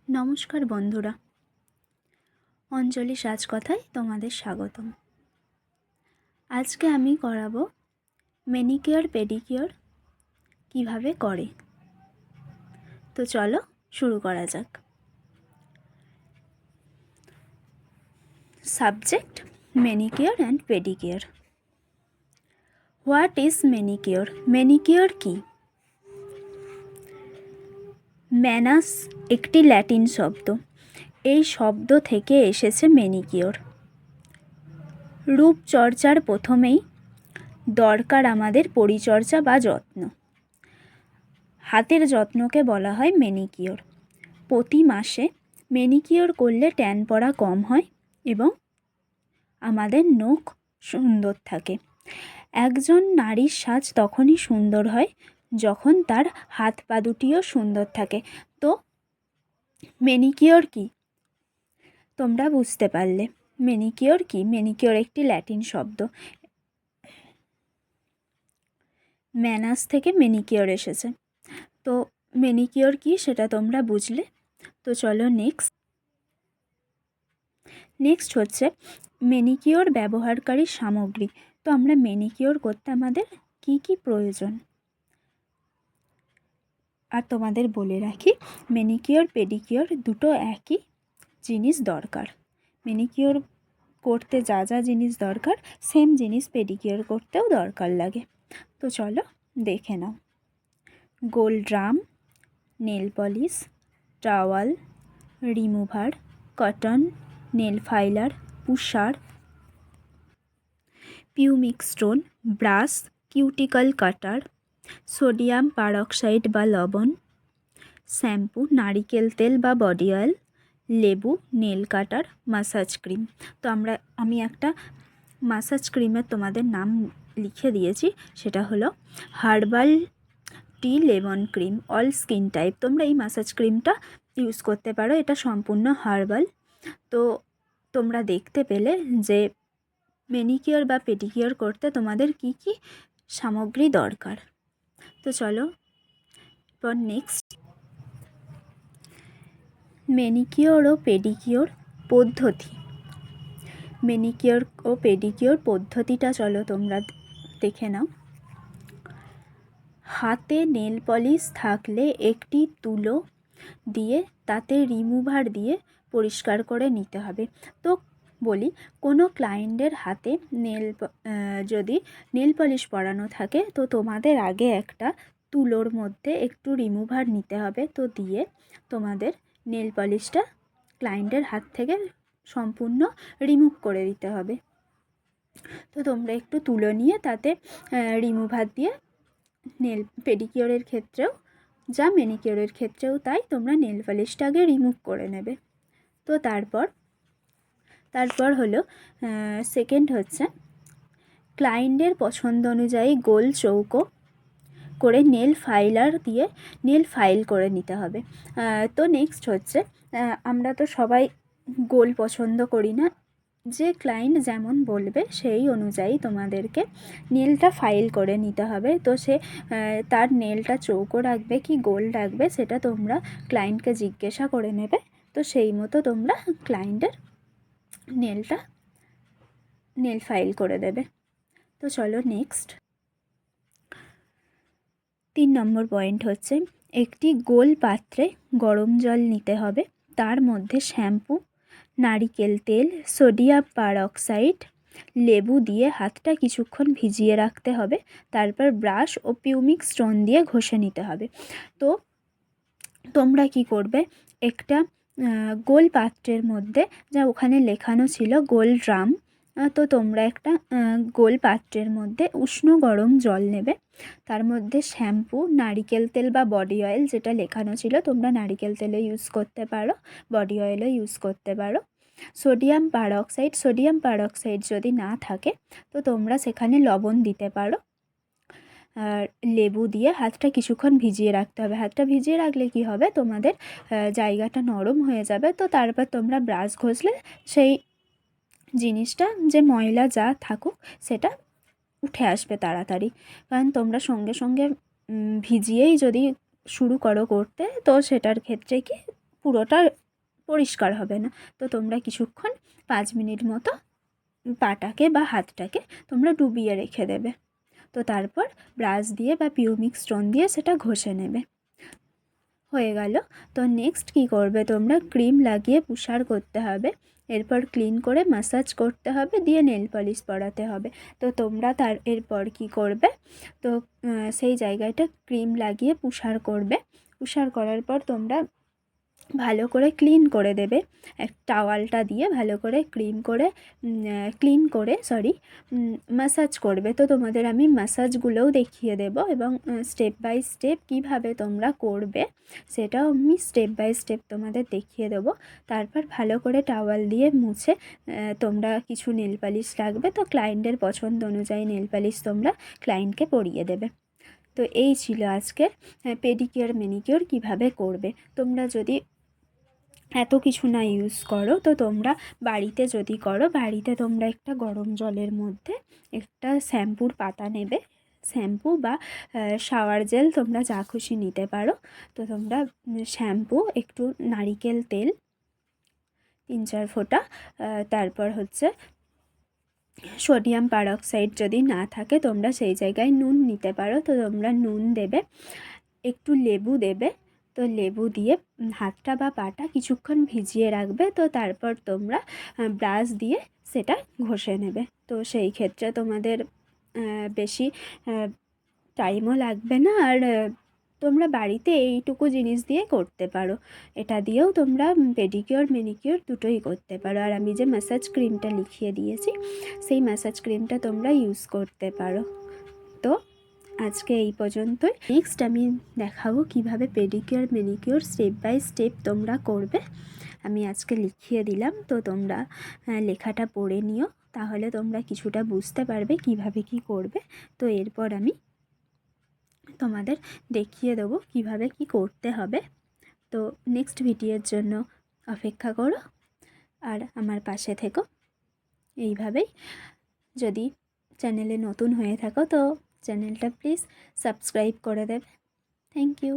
নমস্কার বন্ধুরা, অঞ্জলি সাজকথায় তোমাদের স্বাগতম। আজকে আমি করাবো ম্যানিকিওর পেডিকিওর কিভাবে করে। তো চলো শুরু করা যাক। Subject manicure and pedicure. What is manicure? Manicure কি? ম্যানাস একটি ল্যাটিন শব্দ। এই শব্দ থেকে এসেছে ম্যানিকিওর। রূপচর্চার প্রথমেই দরকার আমাদের পরিচর্যা বা যত্ন। হাতের যত্নকে বলা হয় ম্যানিকিওর। প্রতি মাসে ম্যানিকিওর করলে ট্যান পড়া কম হয় এবং আমাদের নখ সুন্দর থাকে। একজন নারীর সাজ তখনই সুন্দর হয় যখন তার হাত পা দুটিও সুন্দর থাকে। তো ম্যানিকিওর কি তোমরা বুঝতে পারলে। ম্যানিকিওর কি? ম্যানিকিওর একটি ল্যাটিন শব্দ। ম্যানাস থেকে ম্যানিকিওর এসেছে। তো ম্যানিকিওর কি সেটা তোমরা বুঝলে। তো চলো নেক্সট হচ্ছে ম্যানিকিওর ব্যবহারকারী সামগ্রী। তো আমরা ম্যানিকিওর করতে আমাদের কি কি প্রয়োজন, আর তোমাদের বলে রাখি ম্যানিকিওর পেডিকিওর দুটো একই জিনিস দরকার। ম্যানিকিওর করতে যা যা জিনিস দরকার সেম জিনিস পেডিকিওর করতেও দরকার লাগে। তো চলো দেখে নাও। গোল drum, nail polish, towel, remover, cotton, nail filer, pusher, pumice stone, brush, cuticle cutter, sodium peroxide বা লবণ, শ্যাম্পু, নারিকেল তেল বা বডি অয়েল, লেবু, নেল কাটার, মাসাজ ক্রিম। তো আমি একটা মাসাজ ক্রিমের তোমাদের নাম লিখে দিয়েছি, সেটা হলো herbal tea lemon cream, all skin type. তোমরা এই মাসাজ ক্রিমটা ইউজ করতে পারো, এটা সম্পূর্ণ হার্বাল। তো তোমরা দেখতে পেলে যে ম্যানিকিওর বা পেডিকিওর করতে তোমাদের কি কি সামগ্রী দরকার। তো চলো এরপর নেক্সট ম্যানিকিওর ও পেডিকিওর পদ্ধতি। ম্যানিকিওর ও পেডিকিওর পদ্ধতিটা চলো তোমরা দেখে নাও। হাতে নেল পলিশ থাকলে একটি তুলো দিয়ে তাতে রিমুভার দিয়ে পরিষ্কার করে নিতে হবে। তো বলি, কোনো ক্লায়েন্টের হাতে যদি নেল পলিশ পরানো থাকে তো তোমাদের আগে একটা তুলোর মধ্যে একটু রিমুভার নিতে হবে। তো দিয়ে তোমাদের নেল পলিশটা ক্লায়েন্টের হাত থেকে সম্পূর্ণ রিমুভ করে দিতে হবে। তো তোমরা একটু তুলো নিয়ে তাতে রিমুভার দিয়ে নেল পেডিকিওরের ক্ষেত্রেও যা ম্যানিকিওরের ক্ষেত্রেও তাই তোমরা নেল পলিশটা আগে রিমুভ করে নেবে। তো তারপর হলো সেকেন্ড হচ্ছে ক্লায়েন্টের পছন্দ অনুযায়ী গোল চৌকো করে নেল ফাইলার দিয়ে নেল ফাইল করে নিতে হবে। তো নেক্সট হচ্ছে আমরা তো সবাই গোল পছন্দ করি না, যে ক্লায়েন্ট যেমন বলবে সেই অনুযায়ী তোমাদেরকে নেলটা ফাইল করে নিতে হবে। তো সে তার নেলটা চৌকো রাখবে কি গোল রাখবে সেটা তোমরা ক্লায়েন্টকে জিজ্ঞাসা করে নেবে। তো সেই মতো তোমরা ক্লায়েন্টের নেল ফাইল করে দেবে। তো চলো নেক্সট 3 নম্বর পয়েন্ট হচ্ছে একটি গোল পাত্রে গরম জল নিতে হবে, তার মধ্যে শ্যাম্পু, নারিকেল তেল, সোডিয়াম পারক্সাইড, লেবু দিয়ে হাতটা কিছুক্ষণ ভিজিয়ে রাখতে হবে। তারপর ব্রাশ ও পিউমিক স্টোন দিয়ে ঘষে নিতে হবে। তো তোমরা কি করবে, একটা গোল পাত্রের মধ্যে যা ওখানে লেখানো ছিল গোল ড্রাম, তো তোমরা একটা গোল পাত্রের মধ্যে উষ্ণ গরম জল নেবে। তার মধ্যে শ্যাম্পু, নারিকেল তেল বা বডি অয়েল, যেটা লেখানো ছিল তোমরা নারিকেল তেলও ইউজ করতে পারো, বডি অয়েলও ইউজ করতে পারো। সোডিয়াম পারক্সাইড যদি না থাকে তো তোমরা সেখানে লবণ দিতে পারো। আর লেবু দিয়ে হাতটা কিছুক্ষণ ভিজিয়ে রাখতে হবে। হাতটা ভিজিয়ে রাখলে কি হবে, তোমাদের জায়গাটা নরম হয়ে যাবে। তো তারপর তোমরা ব্রাশ ঘষলে সেই জিনিসটা যে ময়লা যা থাকুক সেটা উঠে আসবে তাড়াতাড়ি। কারণ তোমরা সঙ্গে সঙ্গে ভিজিয়েই যদি শুরু করো করতে তো সেটার ক্ষেত্রে কি পুরোটা পরিষ্কার হবে না। তো তোমরা কিছুক্ষণ 5 মিনিট মতো পাটাকে বা হাতটাকে তোমরা ডুবিয়ে রেখে দেবে। তো তারপর ব্রাশ দিয়ে বা পিউমিক স্টোন দিয়ে সেটা ঘষে নেবে। হয়ে গেল। তো নেক্সট কী করবে, তোমরা ক্রিম লাগিয়ে পুষার করতে হবে, এরপর ক্লিন করে ম্যাসাজ করতে হবে, দিয়ে নেল পলিশ পরাতে হবে। তো তোমরা এরপর কী করবে, তো সেই জায়গাটা ক্রিম লাগিয়ে পুষার করবে। পুষার করার পর তোমরা ভালো করে ক্লিন করে দেবে, টাওয়ালটা দিয়ে ভালো করে ক্লিন করে ম্যাসাজ করবে। তো তোমাদের আমি ম্যাসাজগুলোও দেখিয়ে দেব এবং স্টেপ বাই স্টেপ কীভাবে তোমরা করবে সেটাও আমি স্টেপ বাই স্টেপ তোমাদের দেখিয়ে দেবো। তারপর ভালো করে টাওয়াল দিয়ে মুছে তোমরা কিছু নেল পালিশ লাগবে, তো ক্লায়েন্টের পছন্দ অনুযায়ী নেল পালিশ তোমরা ক্লায়েন্টকে পরিয়ে দেবে। তো এই ছিল আজকের পেডিকিওর ম্যানিকিওর কীভাবে করবে। তোমরা যদি এত কিছু না ইউজ করো, তো তোমরা বাড়িতে যদি করো, বাড়িতে তোমরা একটা গরম জলের মধ্যে একটা শ্যাম্পুর পাতা নেবে, শ্যাম্পু বা শাওয়ার জেল তোমরা যা খুশি নিতে পারো। তো তোমরা শ্যাম্পু, একটু নারিকেল তেল 3-4 ফোঁটা, তারপর হচ্ছে সোডিয়াম পারক্সাইড যদি না থাকে তোমরা সেই জায়গায় নুন নিতে পারো। তো তোমরা নুন দেবে, একটু লেবু দেবে। তো লেবু দিয়ে হাতটা বা পাটা কিছুক্ষণ ভিজিয়ে রাখবে। তো তারপর তোমরা ব্রাশ দিয়ে সেটা ঘষে নেবে। তো সেই ক্ষেত্রে তোমাদের বেশি টাইমও লাগবে না, আর তোমরা বাড়িতে এইটুকু জিনিস দিয়ে করতে পারো। এটা দিয়েও তোমরা পেডিকিওর ম্যানিকিওর দুটোই করতে পারো। আর আমি যে ম্যাসাজ ক্রিমটা লিখিয়ে দিয়েছি সেই ম্যাসাজ ক্রিমটা তোমরা ইউজ করতে পারো। তো আজকে এই পর্যন্তই। নেক্সট আমি দেখাবো কিভাবে pedicure manicure step by step তোমরা করবে। আমি আজকে লিখিয়ে দিলাম, তো তোমরা লেখাটা পড়ে নিও, তাহলে তোমরা কিছুটা বুঝতে পারবে কিভাবে কি করবে। তো এরপর আমি তোমাদের দেখিয়ে দেবো কিভাবে কি করতে হবে। তো নেক্সট ভিডিওর জন্য অপেক্ষা করো আর আমার পাশে থেকো এইভাবেই। যদি চ্যানেলে নতুন হয়ে থাকো তো চ্যানেলটা প্লিজ সাবস্ক্রাইব করে দেবে। Thank you.